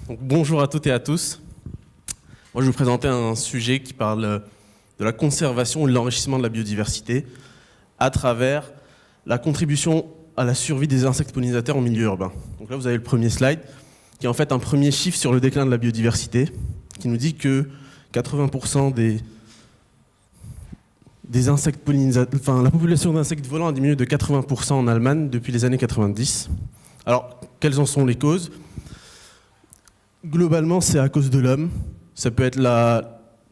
Donc, bonjour à toutes et à tous. Moi, je vais vous présenter un sujet qui parle de la conservation et de l'enrichissement de la biodiversité à travers la contribution à la survie des insectes pollinisateurs en milieu urbain. Donc là, vous avez le premier slide, qui est en fait un premier chiffre sur le déclin de la biodiversité, qui nous dit que 80% des insectes pollinisateurs, enfin la population d'insectes volants a diminué de 80% en Allemagne depuis les années 90. Alors, quelles en sont les causes ? Globalement, c'est à cause de l'homme. Ça peut être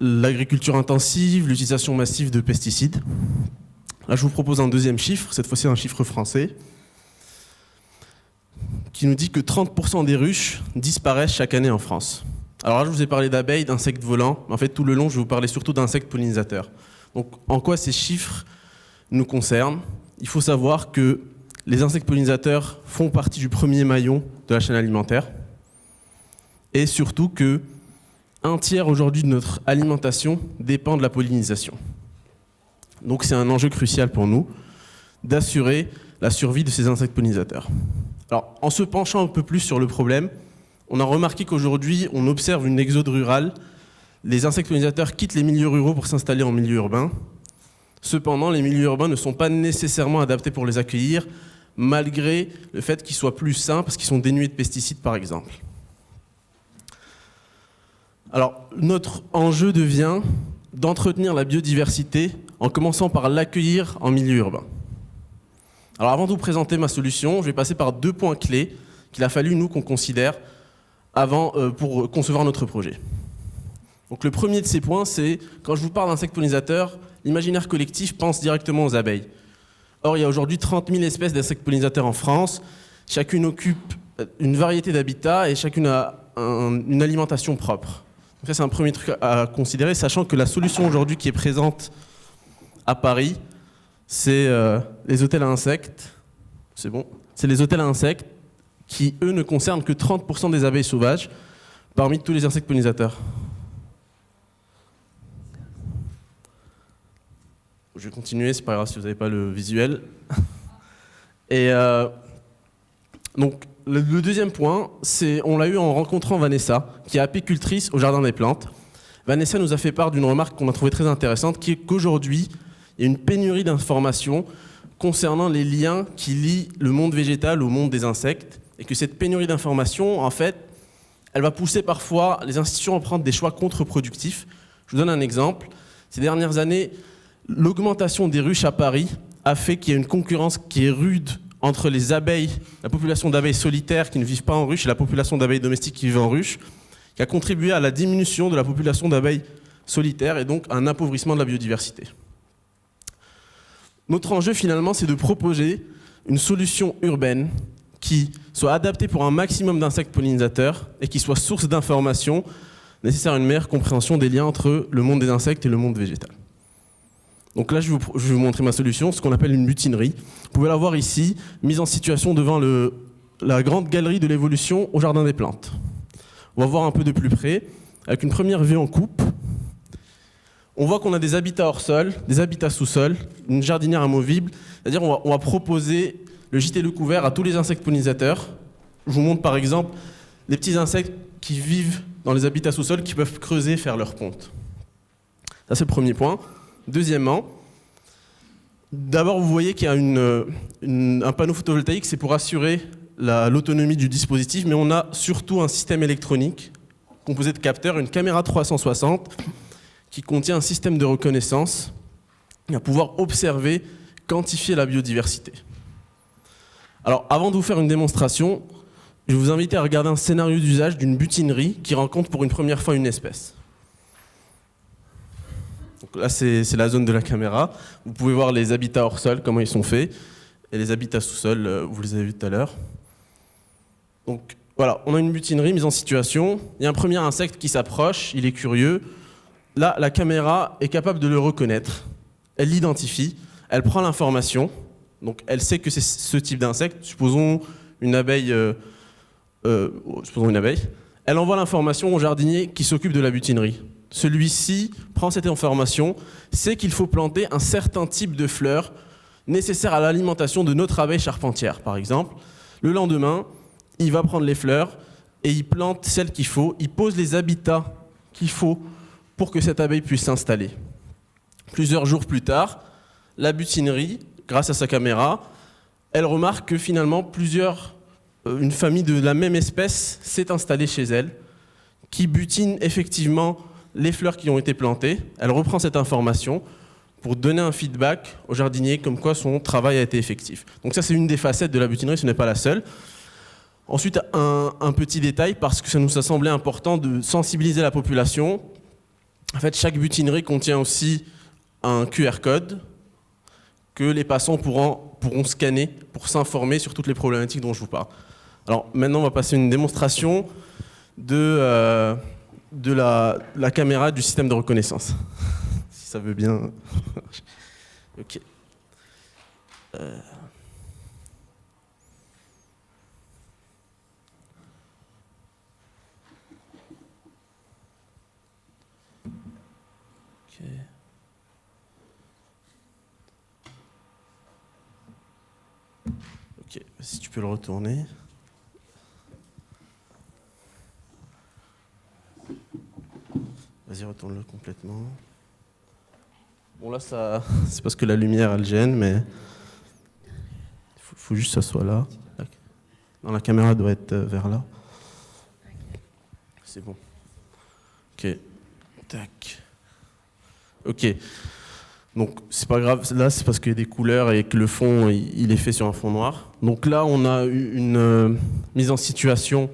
l'agriculture intensive, l'utilisation massive de pesticides. Là, je vous propose un deuxième chiffre, cette fois-ci un chiffre français, qui nous dit que 30% des ruches disparaissent chaque année en France. Alors là, je vous ai parlé d'abeilles, d'insectes volants, mais en fait, tout le long, je vais vous parler surtout d'insectes pollinisateurs. Donc, en quoi ces chiffres nous concernent ? Il faut savoir que les insectes pollinisateurs font partie du premier maillon de la chaîne alimentaire, et surtout que un tiers aujourd'hui de notre alimentation dépend de la pollinisation. Donc c'est un enjeu crucial pour nous d'assurer la survie de ces insectes pollinisateurs. Alors en se penchant un peu plus sur le problème, on a remarqué qu'aujourd'hui on observe une exode rurale. Les insectes pollinisateurs quittent les milieux ruraux pour s'installer en milieu urbain. Cependant, les milieux urbains ne sont pas nécessairement adaptés pour les accueillir, malgré le fait qu'ils soient plus sains parce qu'ils sont dénués de pesticides par exemple. Alors, notre enjeu devient d'entretenir la biodiversité en commençant par l'accueillir en milieu urbain. Alors, avant de vous présenter ma solution, je vais passer par deux points clés qu'il a fallu, nous, qu'on considère pour concevoir notre projet. Donc, le premier de ces points, c'est, quand je vous parle d'insectes pollinisateurs, l'imaginaire collectif pense directement aux abeilles. Or, il y a aujourd'hui 30 000 espèces d'insectes pollinisateurs en France. Chacune occupe une variété d'habitats et chacune a une alimentation propre. Donc ça, c'est un premier truc à considérer, sachant que la solution aujourd'hui qui est présente à Paris, c'est les hôtels à insectes. C'est bon. C'est les hôtels à insectes qui, eux, ne concernent que 30% des abeilles sauvages parmi tous les insectes pollinisateurs. Je vais continuer, c'est pas grave si vous n'avez pas le visuel. Et donc, le deuxième point, on l'a eu en rencontrant Vanessa, qui est apicultrice au Jardin des Plantes. Vanessa nous a fait part d'une remarque qu'on a trouvée très intéressante, qui est qu'aujourd'hui, il y a une pénurie d'informations concernant les liens qui lient le monde végétal au monde des insectes, et que cette pénurie d'informations, en fait, elle va pousser parfois les institutions à prendre des choix contre-productifs. Je vous donne un exemple. Ces dernières années, l'augmentation des ruches à Paris a fait qu'il y a une concurrence qui est rude entre les abeilles, la population d'abeilles solitaires qui ne vivent pas en ruche et la population d'abeilles domestiques qui vivent en ruche, qui a contribué à la diminution de la population d'abeilles solitaires et donc à un appauvrissement de la biodiversité. Notre enjeu finalement, c'est de proposer une solution urbaine qui soit adaptée pour un maximum d'insectes pollinisateurs et qui soit source d'informations nécessaires à une meilleure compréhension des liens entre le monde des insectes et le monde végétal. Donc là, je vais vous montrer ma solution, ce qu'on appelle une butinerie. Vous pouvez la voir ici, mise en situation devant la grande galerie de l'évolution au Jardin des Plantes. On va voir un peu de plus près, avec une première vue en coupe. On voit qu'on a des habitats hors sol, des habitats sous-sol, une jardinière amovible. C'est-à-dire on va proposer le gîte et le couvert à tous les insectes pollinisateurs. Je vous montre par exemple les petits insectes qui vivent dans les habitats sous-sol, qui peuvent creuser et faire leur ponte. Ça, c'est le premier point. Deuxièmement, d'abord vous voyez qu'il y a un panneau photovoltaïque, c'est pour assurer l'autonomie du dispositif, mais on a surtout un système électronique composé de capteurs, une caméra 360 qui contient un système de reconnaissance et va pouvoir observer, quantifier la biodiversité. Alors avant de vous faire une démonstration, je vais vous inviter à regarder un scénario d'usage d'une butinerie qui rencontre pour une première fois une espèce. Donc là, c'est la zone de la caméra. Vous pouvez voir les habitats hors sol, comment ils sont faits, et les habitats sous-sol, vous les avez vus tout à l'heure. Donc voilà, on a une butinerie mise en situation. Il y a un premier insecte qui s'approche, il est curieux. Là, la caméra est capable de le reconnaître. Elle l'identifie, elle prend l'information. Donc elle sait que c'est ce type d'insecte. Supposons une abeille. Elle envoie l'information au jardinier qui s'occupe de la butinerie. Celui-ci prend cette information, sait qu'il faut planter un certain type de fleurs nécessaires à l'alimentation de notre abeille charpentière, par exemple. Le lendemain, il va prendre les fleurs et il plante celle qu'il faut, il pose les habitats qu'il faut pour que cette abeille puisse s'installer. Plusieurs jours plus tard, la butinerie, grâce à sa caméra, elle remarque que finalement une famille de la même espèce s'est installée chez elle, qui butine effectivement les fleurs qui ont été plantées. Elle reprend cette information pour donner un feedback au jardinier comme quoi son travail a été effectif. Donc ça, c'est une des facettes de la butinerie, ce n'est pas la seule. Ensuite, un petit détail, parce que ça nous a semblé important de sensibiliser la population. En fait, chaque butinerie contient aussi un QR code que les passants pourront scanner pour s'informer sur toutes les problématiques dont je vous parle. Alors maintenant, on va passer une démonstration de la caméra du système de reconnaissance. Si ça veut bien. Ok. Ok. Ok, si tu peux le retourner. Vas-y, retourne-le complètement. Bon là, c'est parce que la lumière, elle gêne, mais il faut juste que ça soit là. Non, la caméra doit être vers là. C'est bon. Ok. Tac. Ok. Donc, c'est pas grave. Là, c'est parce qu'il y a des couleurs et que le fond, il est fait sur un fond noir. Donc là, on a une mise en situation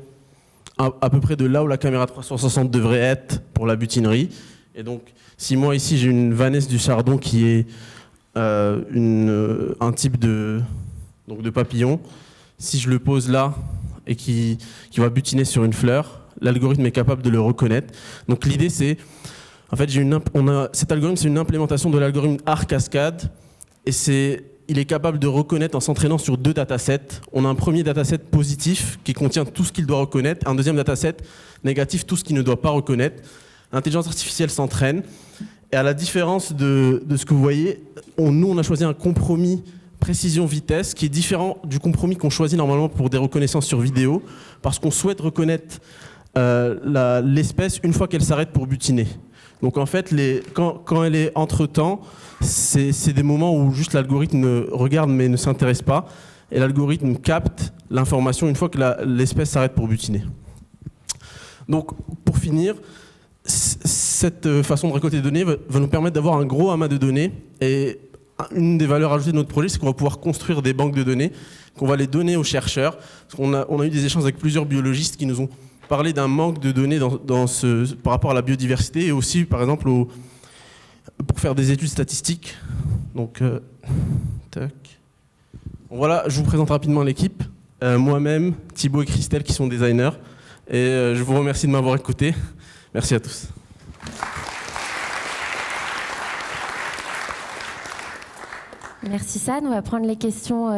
à peu près de là où la caméra 360 devrait être pour la butinerie. Et donc, si moi, ici, j'ai une Vanesse du Chardon qui est un type de papillon, si je le pose là et qui va butiner sur une fleur, l'algorithme est capable de le reconnaître. Donc l'idée, c'est... En fait, cet algorithme, c'est une implémentation de l'algorithme AR Cascade, et il est capable de reconnaître en s'entraînant sur 2 datasets. On a un premier dataset positif qui contient tout ce qu'il doit reconnaître, un deuxième dataset négatif, tout ce qu'il ne doit pas reconnaître. L'intelligence artificielle s'entraîne, et à la différence de ce que vous voyez, nous, on a choisi un compromis précision-vitesse qui est différent du compromis qu'on choisit normalement pour des reconnaissances sur vidéo, parce qu'on souhaite reconnaître l'espèce une fois qu'elle s'arrête pour butiner. Donc en fait, quand elle est entre-temps, c'est des moments où juste l'algorithme regarde mais ne s'intéresse pas, et l'algorithme capte l'information une fois que l'espèce s'arrête pour butiner. Donc pour finir, cette façon de récolter des données va nous permettre d'avoir un gros amas de données, et une des valeurs ajoutées de notre projet, c'est qu'on va pouvoir construire des banques de données, qu'on va les donner aux chercheurs. Parce on a eu des échanges avec plusieurs biologistes qui nous ont parlé d'un manque de données par rapport à la biodiversité, et aussi, par exemple, pour faire des études statistiques. Donc, tac. Bon, voilà, je vous présente rapidement l'équipe. Moi-même, Thibaut et Christelle qui sont designers. Et je vous remercie de m'avoir écouté. Merci à tous. Merci San. On va prendre les questions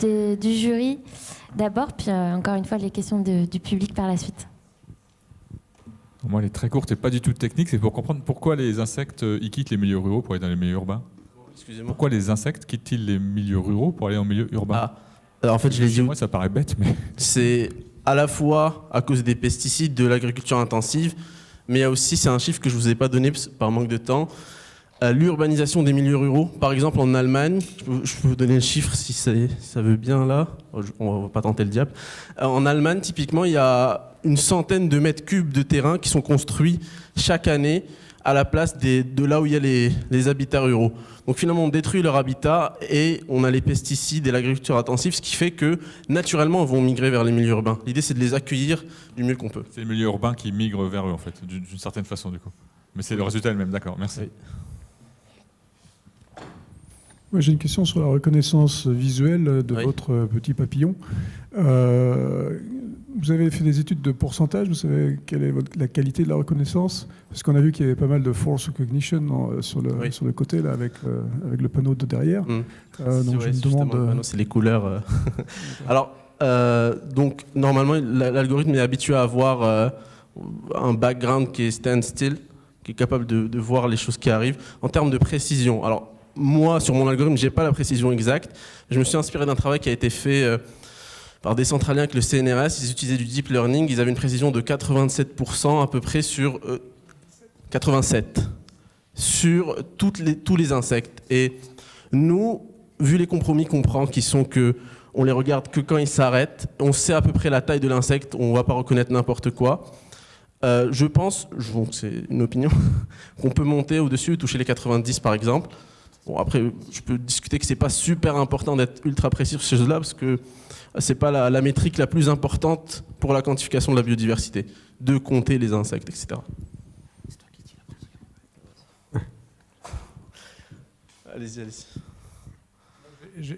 du jury d'abord, puis encore une fois les questions du public par la suite. Moi, elle est très courte et pas du tout technique. C'est pour comprendre pourquoi les insectes ils quittent les milieux ruraux pour aller dans les milieux urbains. Excusez-moi. Pourquoi les insectes quittent-ils les milieux ruraux pour aller en milieu urbain? Alors en fait, je l'ai dit. Moi, ça paraît bête, mais c'est à la fois à cause des pesticides, de l'agriculture intensive, mais il y a aussi, c'est un chiffre que je vous ai pas donné par manque de temps, l'urbanisation des milieux ruraux. Par exemple, en Allemagne, je peux vous donner le chiffre si ça veut bien là. On va pas tenter le diable. En Allemagne, typiquement, il y a une centaine de mètres cubes de terrain qui sont construits chaque année à la place de là où il y a les habitats ruraux. Donc finalement, on détruit leur habitat et on a les pesticides et l'agriculture intensive, ce qui fait que naturellement, ils vont migrer vers les milieux urbains. L'idée, c'est de les accueillir du mieux qu'on peut. c'est les milieux urbains qui migrent vers eux, en fait, d'une certaine façon, du coup. Mais c'est le résultat est le même, d'accord, merci. Oui. Moi, j'ai une question sur la reconnaissance visuelle de votre petit papillon. Vous avez fait des études de pourcentage, vous savez quelle est la qualité de la reconnaissance? Parce qu'on a vu qu'il y avait pas mal de force recognition sur le côté, là, avec le panneau de derrière. Donc je me demande... C'est les couleurs. Alors, donc, normalement, l'algorithme est habitué à avoir un background qui est standstill, qui est capable de voir les choses qui arrivent. En termes de précision, alors, moi, sur mon algorithme, je n'ai pas la précision exacte. Je me suis inspiré d'un travail qui a été fait par des centraliens avec le CNRS, ils utilisaient du deep learning, ils avaient une précision de 87% à peu près sur 87 sur tous les insectes. Et nous, vu les compromis qu'on prend, qui sont que on les regarde que quand ils s'arrêtent, on sait à peu près la taille de l'insecte, on ne va pas reconnaître n'importe quoi. Je pense, c'est une opinion, qu'on peut monter au-dessus et toucher les 90 par exemple. Bon, après, je peux discuter que c'est pas super important d'être ultra précis sur ces choses-là parce que c'est pas la métrique la plus importante pour la quantification de la biodiversité, de compter les insectes, etc. Allez-y.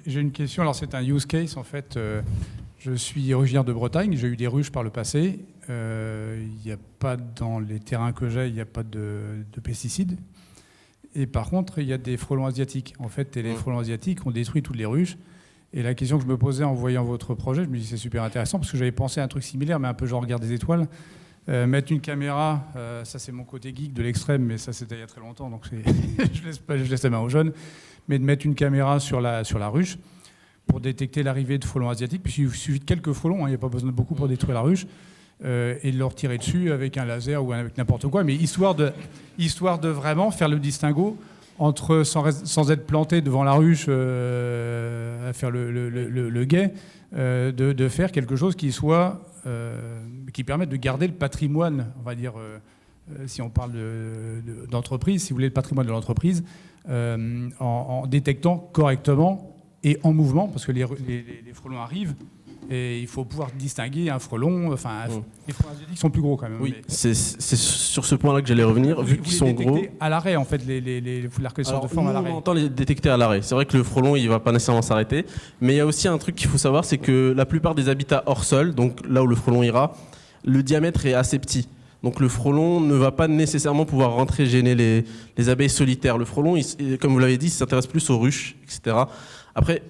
J'ai une question. Alors c'est un use case en fait. Je suis originaire de Bretagne. J'ai eu des ruches par le passé. Il n'y a pas dans les terrains que j'ai, il n'y a pas de pesticides. Et par contre, il y a des frelons asiatiques. En fait, et les frelons asiatiques ont détruit toutes les ruches. Et la question que je me posais en voyant votre projet, je me dis c'est super intéressant parce que j'avais pensé à un truc similaire, mais un peu genre regard des étoiles. Mettre une caméra, ça c'est mon côté geek de l'extrême, mais ça c'était il y a très longtemps, donc je laisse la main aux jeunes. Mais de mettre une caméra sur la ruche pour détecter l'arrivée de frelons asiatiques, puisqu'il suffit de quelques frelons, il n'y a pas besoin de beaucoup pour détruire la ruche. Et de leur tirer dessus avec un laser ou avec n'importe quoi, mais histoire de vraiment faire le distinguo entre, sans être planté devant la ruche à faire le guet, de faire quelque chose qui soit qui permette de garder le patrimoine, on va dire, si on parle d'entreprise, si vous voulez, le patrimoine de l'entreprise, en détectant correctement et en mouvement, parce que les frelons arrivent. Et il faut pouvoir distinguer un frelon. Enfin, les frelons asiatiques sont plus gros quand même. Oui, c'est sur ce point-là que j'allais revenir, vu qu'ils sont gros. À l'arrêt, en fait, la reconnaissance de forme à l'arrêt. On entend les détecter à l'arrêt. C'est vrai que le frelon, il ne va pas nécessairement s'arrêter. Mais il y a aussi un truc qu'il faut savoir, c'est que la plupart des habitats hors sol, donc là où le frelon ira, le diamètre est assez petit. Donc le frelon ne va pas nécessairement pouvoir rentrer gêner les abeilles solitaires. Le frelon, comme vous l'avez dit, il s'intéresse plus aux ruches, etc. Après,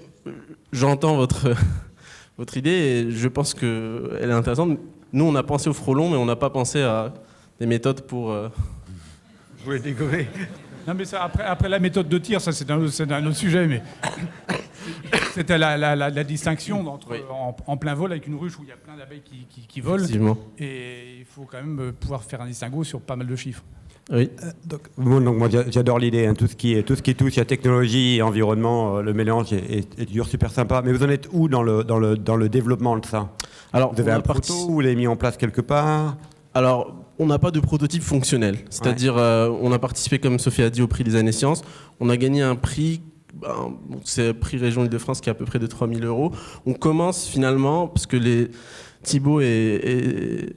j'entends votre idée et je pense qu'elle est intéressante. Nous, on a pensé au frelon, mais on n'a pas pensé à des méthodes pour... Je voulais décorer. Non, mais ça, après la méthode de tir, ça c'est un autre sujet, mais c'était la distinction entre en plein vol avec une ruche où il y a plein d'abeilles qui volent. Et il faut quand même pouvoir faire un distinguo sur pas mal de chiffres. Oui. Donc moi j'adore l'idée, hein, tout ce qui touche à technologie et environnement, le mélange est toujours super sympa. Mais vous en êtes où dans le développement de ça? Alors, vous avez un proto, vous l'avez mis en place quelque part? Alors, on n'a pas de prototype fonctionnel. C'est-à-dire, on a participé, comme Sophie a dit, au prix des années sciences. On a gagné un prix, c'est le prix Région Île-de-France qui est à peu près de 3 000 €. On commence finalement, parce que Thibaut et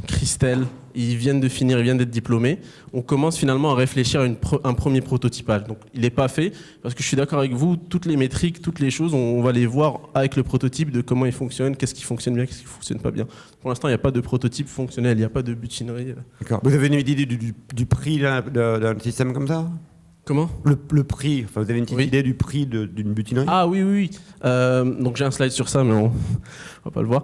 Christelle, ils viennent d'être diplômés. On commence finalement à réfléchir à un premier prototypage. Donc il n'est pas fait, parce que je suis d'accord avec vous, toutes les métriques, toutes les choses, on va les voir avec le prototype de comment il fonctionne, qu'est-ce qui fonctionne bien, qu'est-ce qui ne fonctionne pas bien. Pour l'instant, il n'y a pas de prototype fonctionnel, il n'y a pas de butinerie. D'accord. Vous avez une idée du prix d'un système comme ça? Comment ? Le prix, enfin, vous avez une petite idée du prix d'une butinerie? Ah oui. Donc j'ai un slide sur ça, mais on ne va pas le voir.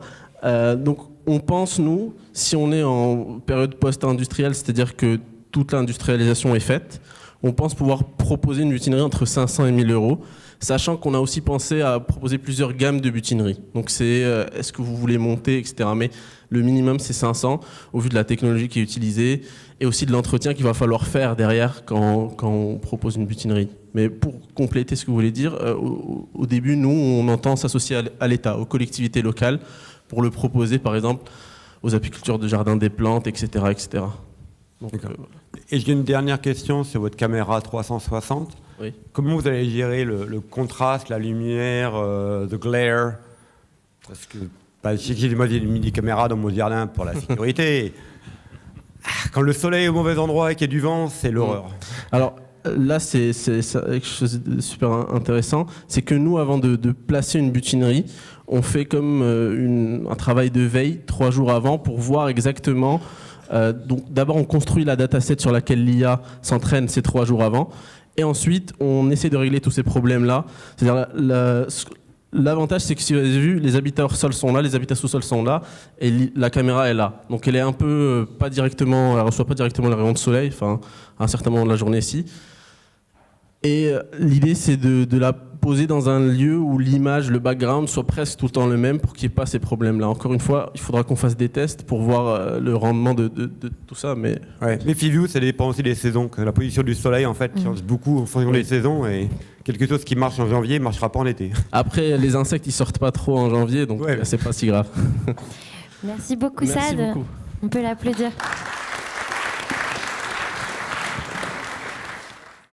Donc on pense, nous, si on est en période post-industrielle, c'est-à-dire que toute l'industrialisation est faite, on pense pouvoir proposer une butinerie entre 500 et 1000 €, sachant qu'on a aussi pensé à proposer plusieurs gammes de butineries. Donc c'est est-ce que vous voulez monter, etc. Mais le minimum c'est 500 au vu de la technologie qui est utilisée et aussi de l'entretien qu'il va falloir faire derrière quand on propose une butinerie. Mais pour compléter ce que vous voulez dire, au début, nous, on entend s'associer à l'État, aux collectivités locales, pour le proposer, par exemple, aux apiculteurs de jardin des plantes, etc. etc. Donc, Et j'ai une dernière question sur votre caméra 360. Oui. Comment vous allez gérer le contraste, la lumière, the glare? Parce que moi, j'ai mis des caméras dans mon jardin pour la sécurité. Quand le soleil est au mauvais endroit et qu'il y a du vent, c'est l'horreur. Alors là, c'est quelque chose de super intéressant. C'est que nous, avant de placer une butinerie, on fait comme un travail de veille 3 jours avant pour voir exactement. Donc d'abord, on construit la dataset sur laquelle l'IA s'entraîne ces 3 jours avant. Et ensuite, on essaie de régler tous ces problèmes-là. C'est-à-dire, l'avantage, c'est que si vous avez vu, les habitats hors sol sont là, les habitats sous-sol sont là, et la caméra est là. Donc elle est un peu elle reçoit pas directement les rayons de soleil, enfin, à un certain moment de la journée ici. Et l'idée, c'est de la poser dans un lieu où l'image, le background soit presque tout le temps le même pour qu'il n'y ait pas ces problèmes-là. Encore une fois, il faudra qu'on fasse des tests pour voir le rendement de tout ça. Mais méfiez-vous, ça dépend aussi des saisons. La position du soleil, en fait, change beaucoup en fonction des saisons. Et quelque chose qui marche en janvier ne marchera pas en été. Après, les insectes, ils sortent pas trop en janvier, donc c'est pas si grave. Merci beaucoup, Sad. Merci beaucoup. On peut l'applaudir.